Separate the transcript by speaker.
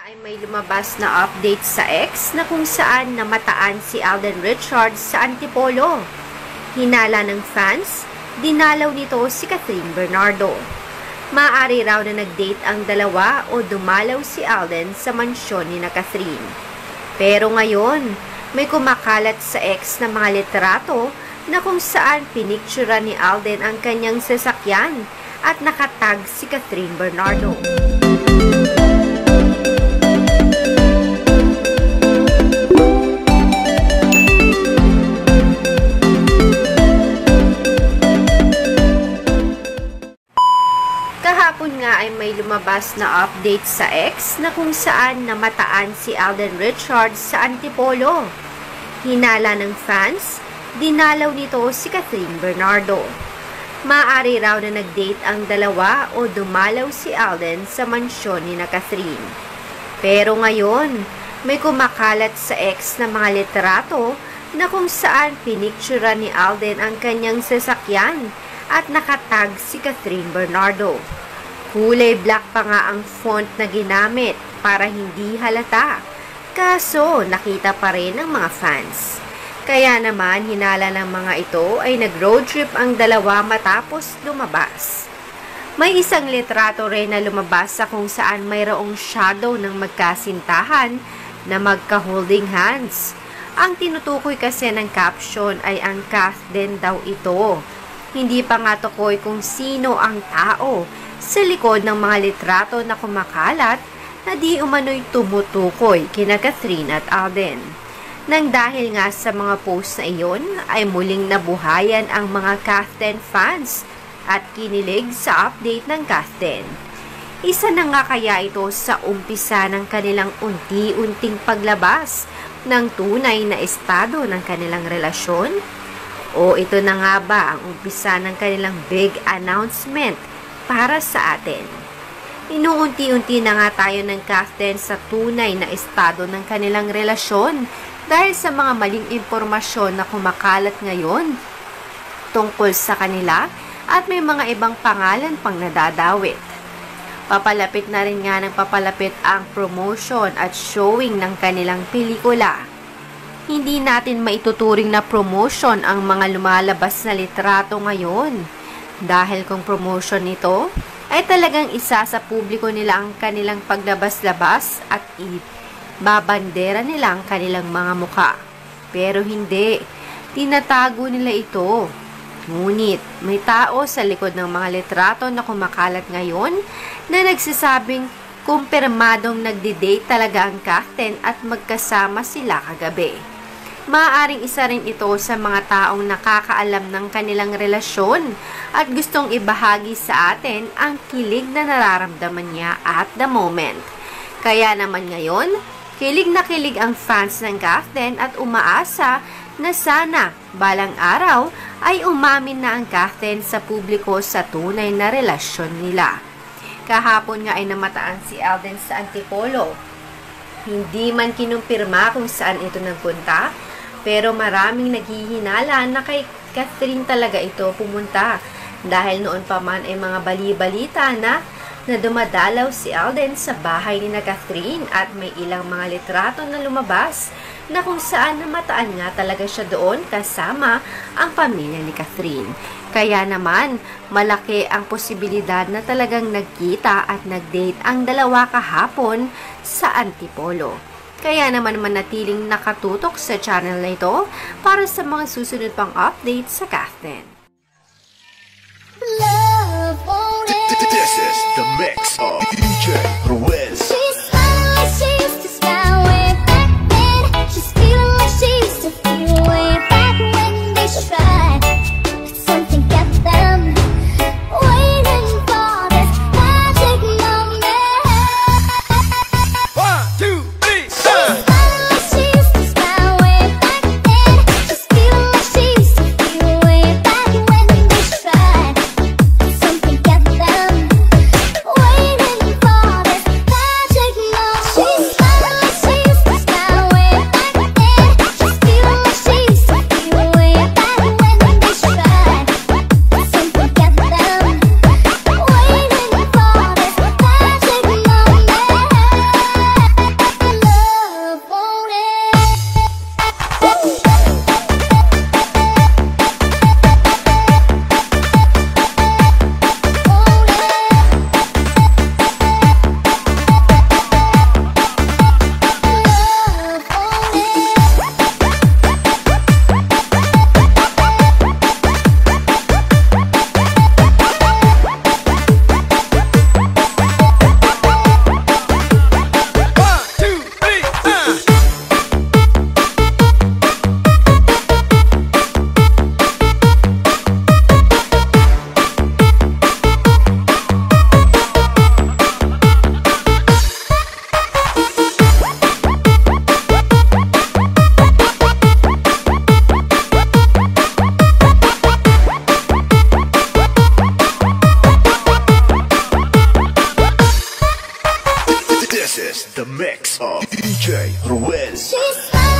Speaker 1: ay may lumabas na update sa X na kung saan namataan si Alden Richards sa Antipolo. Hinala ng fans, dinalaw nito si Catherine Bernardo. Maaari raw na nag-date ang dalawa o dumalaw si Alden sa mansyon ni na Catherine. Pero ngayon, may kumakalat sa X na mga litrato na kung saan piniktura ni Alden ang kanyang sasakyan at nakatag si Catherine Bernardo. Kahapon nga ay may lumabas na update sa X na kung saan namataan si Alden Richards sa Antipolo. Hinala ng fans, dinalaw nito si Catherine Bernardo. Maaari raw na nag-date ang dalawa o dumalaw si Alden sa mansyon ni na Catherine. Pero ngayon, may kumakalat sa X na mga litrato na kung saan piniktura ni Alden ang kanyang sasakyan at nakatag si Catherine Bernardo. Kulay black pa nga ang font na ginamit para hindi halata. Kaso, nakita pa rin ng mga fans. Kaya naman, hinala ng mga ito ay nag-road trip ang dalawa matapos lumabas. May isang litrato rin na lumabas sa kung saan mayroong shadow ng magkasintahan na magka-holding hands. Ang tinutukoy kasi ng caption ay ang cast din daw ito. Hindi pa nga tukoy kung sino ang tao sa likod ng mga litrato na kumakalat na di umano'y tumutukoy kina Catherine at Alden. Nang dahil nga sa mga post na iyon, ay muling nabuhayan ang mga Catherine fans at kinilig sa update ng Catherine. Isa na nga kaya ito sa umpisa ng kanilang unti-unting paglabas ng tunay na estado ng kanilang relasyon? O ito na nga ba ang umpisa ng kanilang big announcement para sa atin? Inuunti-unti na nga tayo ng Catherine sa tunay na estado ng kanilang relasyon dahil sa mga maling impormasyon na kumakalat ngayon tungkol sa kanila at may mga ibang pangalan pang nadadawit. Papalapit na rin nga ng papalapit ang promotion at showing ng kanilang pelikula. Hindi natin maituturing na promotion ang mga lumalabas na litrato ngayon dahil kung promotion nito ay talagang isa sa publiko nila ang kanilang paglabas-labas at babandera nila ang kanilang mga muka. Pero hindi, tinatago nila ito. Ngunit, may tao sa likod ng mga litrato na kumakalat ngayon na nagsasabing kumpirmadong nagdi-date talaga ang Catherine at magkasama sila kagabi. Maaaring isa rin ito sa mga taong nakakaalam ng kanilang relasyon at gustong ibahagi sa atin ang kilig na nararamdaman niya at the moment. Kaya naman ngayon, kilig na kilig ang fans ng Catherine at umaasa na sana balang araw ay umamin na ang Catherine sa publiko sa tunay na relasyon nila. Kahapon nga ay namataan si Alden sa Antipolo. Hindi man kinumpirma kung saan ito nagpunta, pero maraming naghihinala na kay Catherine talaga ito pumunta dahil noon pa man ay mga bali-balita na dumadalaw si Alden sa bahay ni na Catherine at may ilang mga litrato na lumabas na kung saan namataan nga talaga siya doon kasama ang pamilya ni Catherine. Kaya naman, malaki ang posibilidad na talagang nagkita at nag-date ang dalawa kahapon sa Antipolo. Kaya naman manatiling nakatutok sa channel na ito para sa mga susunod pang update sa Catherine.
Speaker 2: This is the mix of DJ Ruiz.
Speaker 3: She's smiling like she used to smile way back then. She's feeling like she used to feel way back when they tried. But something kept them waiting for this magic moment.
Speaker 2: 1, 2, 3,
Speaker 3: She's smiling like she used to smile way back then. She's feeling like she used to feel way back when they tried. But something kept them waiting
Speaker 2: the mix of DJ Ruel.
Speaker 3: She's fine.